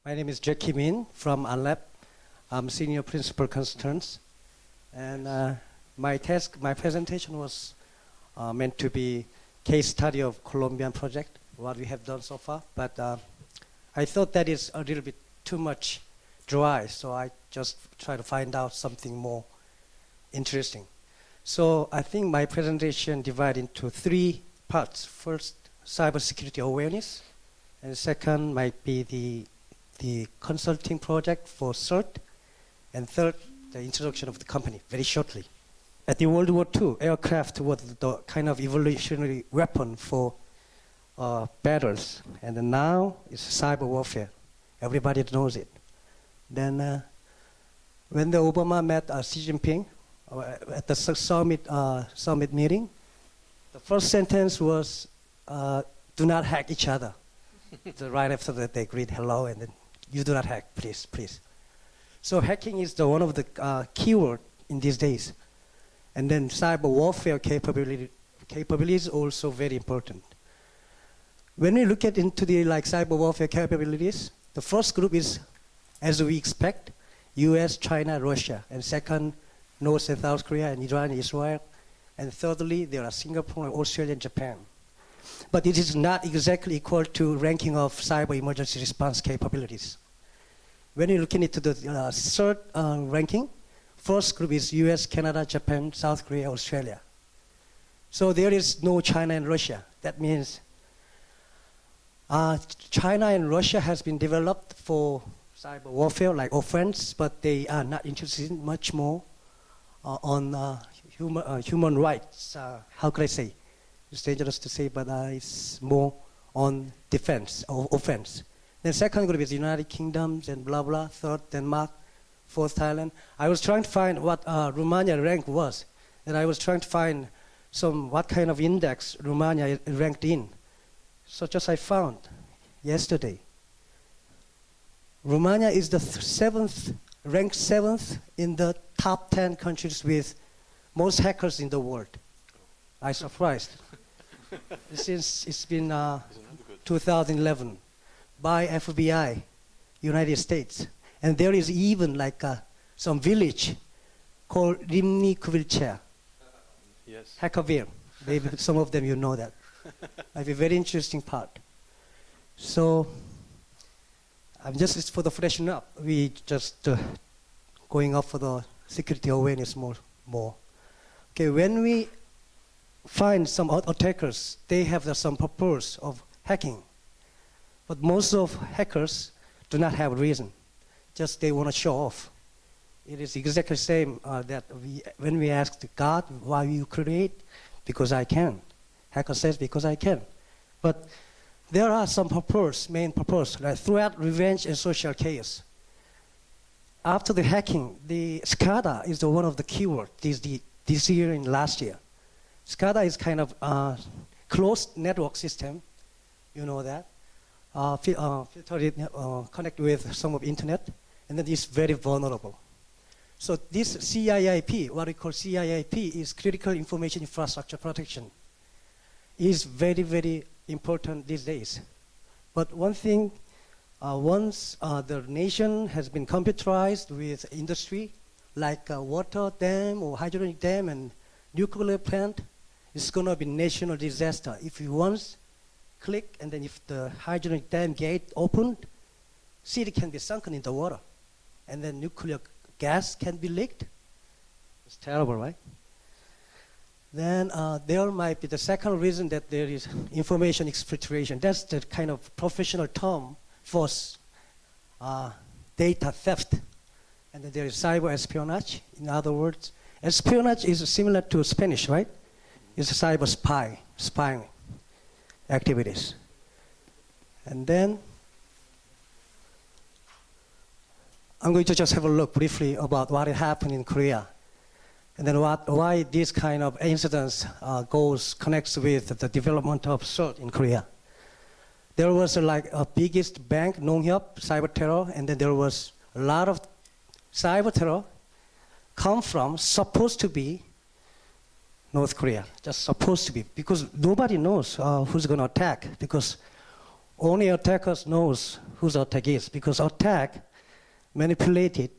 My name is Jaekee from AhnLab. I'm senior principal consultant, and my presentation was meant to be case study of Colombian project, what we have done so far. But I thought that is a little bit too much dry, so I just try to find out something more interesting. So I think my presentation divided into 3 parts. First, cybersecurity awareness, and second might be the consulting project for CERT, and third, the introduction of the company, very shortly. At the World War II, aircraft was the kind of evolutionary weapon for battles, and now it's cyber warfare. Everybody knows it. Then when the Obama met Xi Jinping at the summit meeting, the first sentence was, do not hack each other. So right after that, they agreed hello, and then you do not hack, please, please. So hacking is one of the keyword in these days. And then cyber warfare capability is also very important. When we look into the cyber warfare capabilities, the first group is, as we expect, US, China, Russia, and second, North and South Korea, and Iran, Israel, and thirdly, there are Singapore, Australia, and Japan. But it is not exactly equal to ranking of cyber emergency response capabilities. When you're looking into the CERT ranking, first group is US, Canada, Japan, South Korea, Australia. So there is no China and Russia. That means China and Russia has been developed for cyber warfare, like offense, but they are not interested much more on human rights. How could I say? It's dangerous to say, but it's more on defense or offense. Then second group is United Kingdoms and blah blah. Third, Denmark. Fourth, Thailand. I was trying to find what Romania rank was, and I was trying to find what kind of index Romania ranked in. So just I found yesterday. Romania is the ranked 7th in the top 10 countries with most hackers in the world. I'm surprised. Since it's been 2011 by FBI, United States. And there is even some village called Rimni Kuvilcha. Yes. Hackerville. Maybe some of them you know that. Might be a very interesting part. So it's for the freshen up. We just going up for the security awareness more. Okay, when we find some attackers, they have some purpose of hacking. But most of hackers do not have a reason. Just they want to show off. It is exactly the same that when we ask God, why you create? Because I can. Hacker says, because I can. But there are some main purpose, like threat, revenge, and social chaos. After the hacking, the SCADA is one of the keywords this year and last year. SCADA is kind of closed network system, you know that. Connect with some of internet, and then it's very vulnerable. So this CIIP, what we call CIIP, is Critical Information Infrastructure Protection, is very, very important these days. But one thing, once the nation has been computerized with industry, like water dam or hydraulic dam and nuclear plant, it's going to be national disaster. If you once click, and then if the hydraulic dam gate opened, city can be sunken in the water, and then nuclear gas can be leaked. It's terrible, right? Then there might be the second reason that there is information exfiltration. That's the kind of professional term for data theft. And then there is cyber espionage. In other words, espionage is similar to Spanish, right? It's a cyber spying activities. And then I'm going to just have a look briefly about what happened in Korea, and then why this kind of incidents connects with the development of CERT in Korea. There was a biggest bank, Nonghyup, cyber terror, and then there was a lot of cyber terror supposed to be North Korea, just supposed to be, because nobody knows who's going to attack, because only attackers knows whose attack is, because attack manipulated,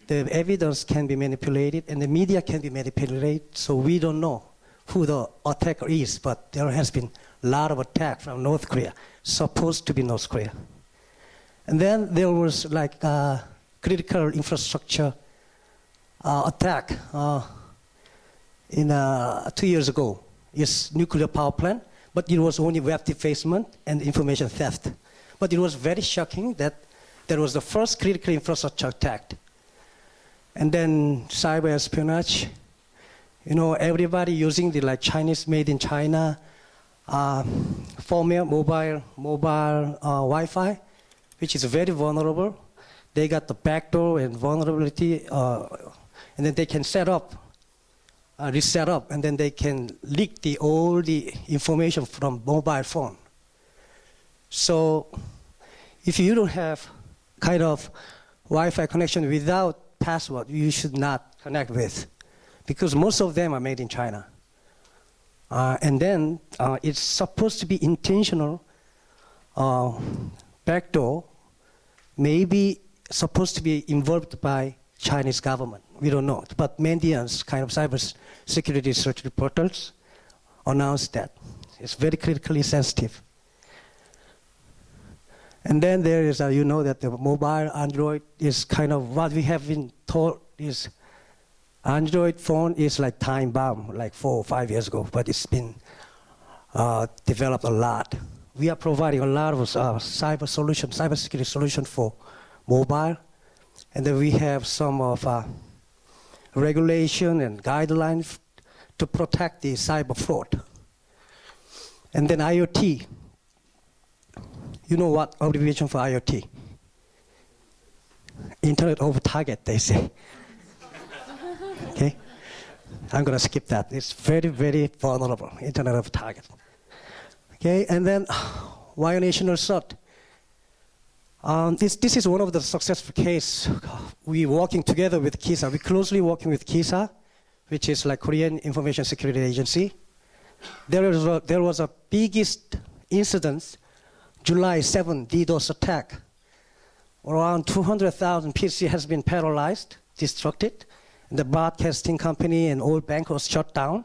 the evidence can be manipulated and the media can be manipulated, so we don't know who the attacker is, but there has been a lot of attack from North Korea, supposed to be North Korea. And then there was like a critical infrastructure attack in 2 years ago. It's nuclear power plant, but it was only web defacement and information theft. But it was very shocking that there was the first critical infrastructure attack. And then cyber espionage, you know, everybody using the like Chinese made in China firmware, mobile Wi-Fi, which is very vulnerable. They got the backdoor and vulnerability, and then they can set up, reset up, and then they can leak all the information from mobile phone. So if you don't have kind of Wi-Fi connection without password, you should not connect with, because most of them are made in China. And then it's supposed to be intentional backdoor, maybe supposed to be involved by Chinese government. We don't know. But Mandian's kind of cybersecurity research reporters announced that. It's very critically sensitive. And then there is, you know, that the mobile Android is kind of what we have been told is Android phone is like time bomb, like 4 or 5 years ago, but it's been developed a lot. We are providing a lot of cybersecurity solution for mobile, and then we have some of regulation and guidelines to protect the cyber fraud. And then IoT. You know what abbreviation for IoT? Internet of Target, they say. Okay? I'm going to skip that. It's very, very vulnerable, Internet of Target. Okay, and then violational CERT. This is one of the successful cases. We working together with KISA. We closely working with KISA, which is like Korean Information Security Agency. There was a biggest incident, July 7 DDoS attack. Around 200,000 PC has been paralyzed, destructed. And the broadcasting company and all bank was shut down.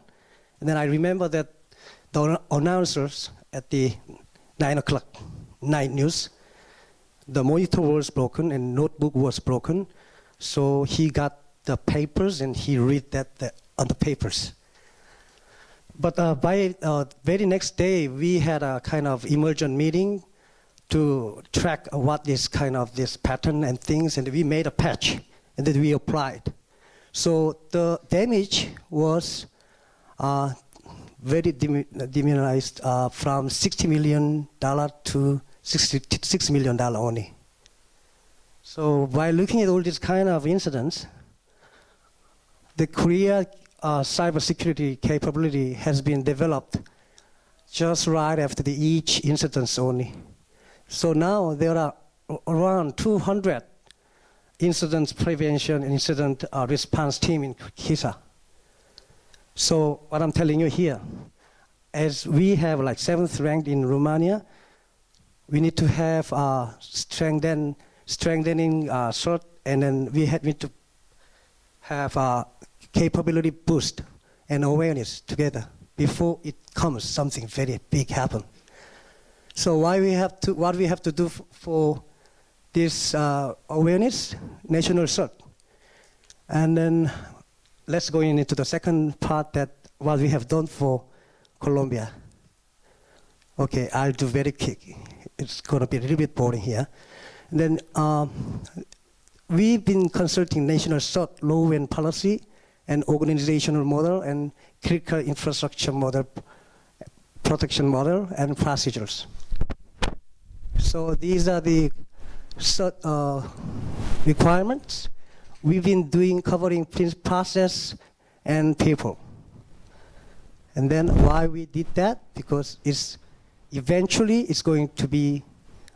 And then I remember that the announcers at the 9 o'clock night news, the monitor was broken and notebook was broken. So he got the papers and he read that on the papers. But by very next day, we had a kind of emergent meeting to track what is kind of this pattern and things, and we made a patch, and then we applied. So the damage was very diminished from $60 million to $66 million only. So by looking at all these kind of incidents, the Korea cybersecurity capability has been developed just right after each incident only. So now there are around 200 incident prevention and incident response team in KISA. So what I'm telling you here, as we have like 7th ranked in Romania, we need to have strengthening CERT, and then we need to have capability boost and awareness together before it comes something very big happen. So what we have to do for this awareness, national CERT. And then let's go into the second part, that what we have done for Colombia. Okay, I'll do very quick. It's going to be a little bit boring here. And then we've been consulting national CERT law and policy and organizational model and critical infrastructure model, protection model, and procedures. So these are the CERT requirements. We've been covering process and people. And then why we did that? Because eventually it's going to be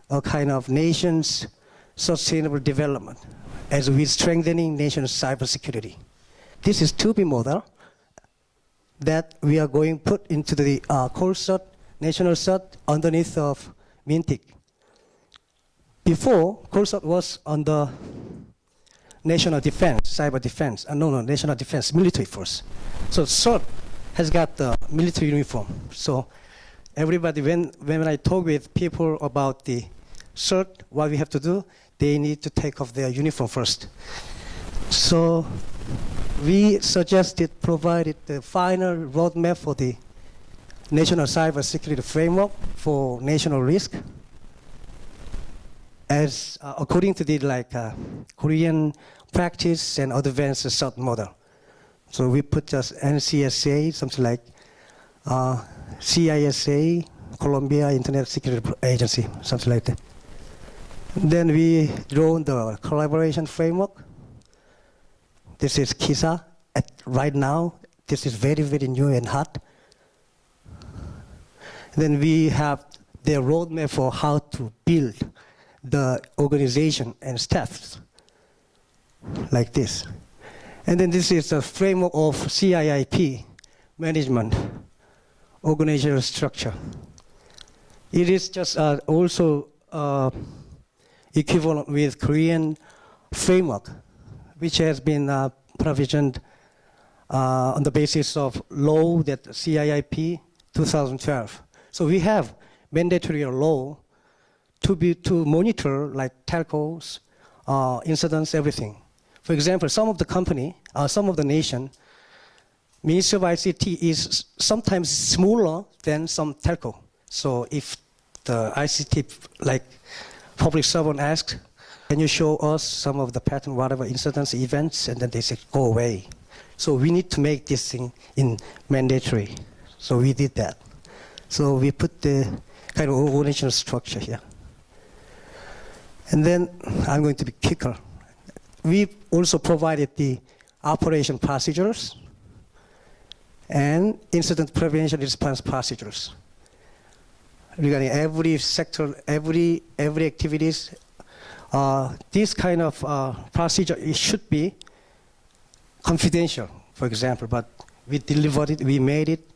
a kind of nation's sustainable development as we're strengthening nation's cybersecurity. This is 2B model that we are going put into the core CERT, national CERT, underneath of Mintic. Before, CERT was on the national defense, cyber defense, national defense, military force. So CERT has got the military uniform. So everybody, when I talk with people about the CERT, what we have to do, they need to take off their uniform first. So we provided the final roadmap for the national cybersecurity framework for national risk, as according to the Korean practice and advanced CERT model. So we put just NCSA, something like CISA, Colombia Internet Security Agency, something like that. Then we draw the collaboration framework. This is KISA. Right now, this is very, very new and hot. Then we have the roadmap for how to build the organization and staff, like this. And then this is the framework of CIIP, management, organizational structure. It is just also equivalent with Korean framework, which has been provisioned on the basis of law that CIIP 2012. So we have mandatory law to monitor like telcos, incidents, everything. For example, some of the company, some of the nation, Ministry of ICT is sometimes smaller than some telco. So if the ICT, like public servant asks, can you show us some of the pattern, whatever incidents, events, and then they say, go away. So we need to make this thing in mandatory. So we did that. So we put the kind of organizational structure here. And then I'm going to be quicker. We also provided the operation procedures and incident prevention response procedures regarding every sector, every activities. This kind of procedure, it should be confidential, for example, but we delivered it, we made it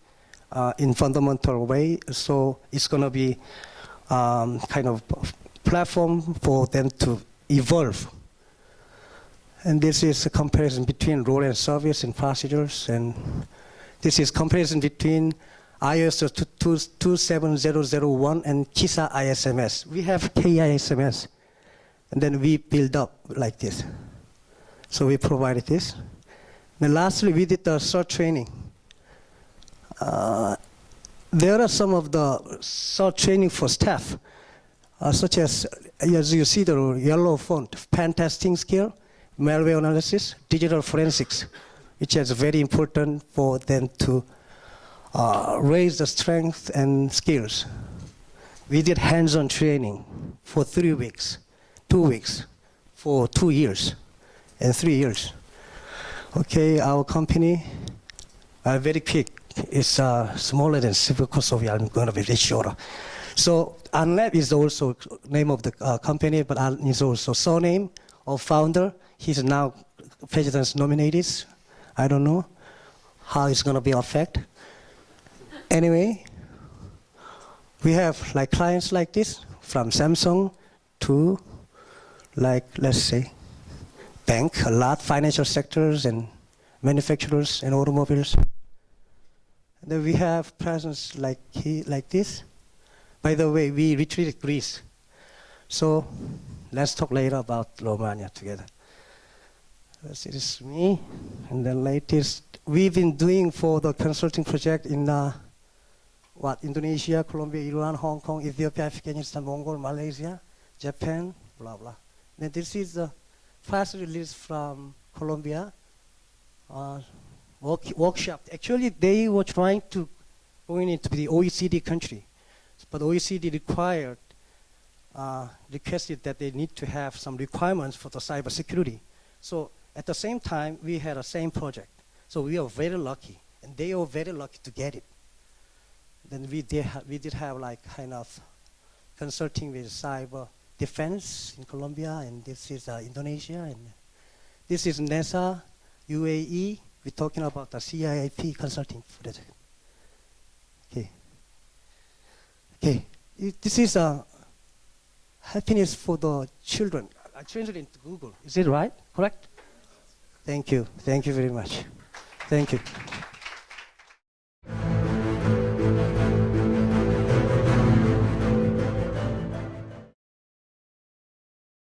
in fundamental way, so it's going to be kind of platform for them to evolve. And this is a comparison between role and service and procedures, and this is comparison between ISO 27001 and KISA ISMS. We have KISMS, and then we build up like this. So we provided this. And lastly, we did the CERT training. There are some of the CERT training for staff, such as you see the yellow font, pen testing skill, malware analysis, digital forensics, which is very important for them to raise the strength and skills. We did hands-on training for 3 weeks, 2 weeks, for 2 years, and 3 years. Okay, our company, very quick, is smaller than Civil Kosovo. I'm going to be very shorter. So AhnLab is also name of the company, but is also surname of founder. He's now president's nominated. I don't know how it's going to be affected. Anyway, we have like clients like this, from Samsung to like, let's say, bank, a lot, financial sectors and manufacturers and automobiles. And then we have presence like this. By the way, we retreated Greece. So let's talk later about Romania together. This is me. And then latest, we've been doing for the consulting project in Indonesia, Colombia, Iran, Hong Kong, Ethiopia, Afghanistan, Mongol, Malaysia, Japan, blah, blah. Then this is the fast release from Colombia workshop. Actually, they were trying to go into the OECD country, but OECD requested that they need to have some requirements for the cybersecurity. So at the same time, we had the same project. So we are very lucky, and they are very lucky to get it. Then we did have like kind of consulting with cyber defense in Colombia, and this is Indonesia, and this is NESA, UAE. We're talking about the CIIP consulting project. Okay. Okay. This is happiness for the children. I translated into Google. Is it right? Correct? Thank you. Thank you very much. Thank you.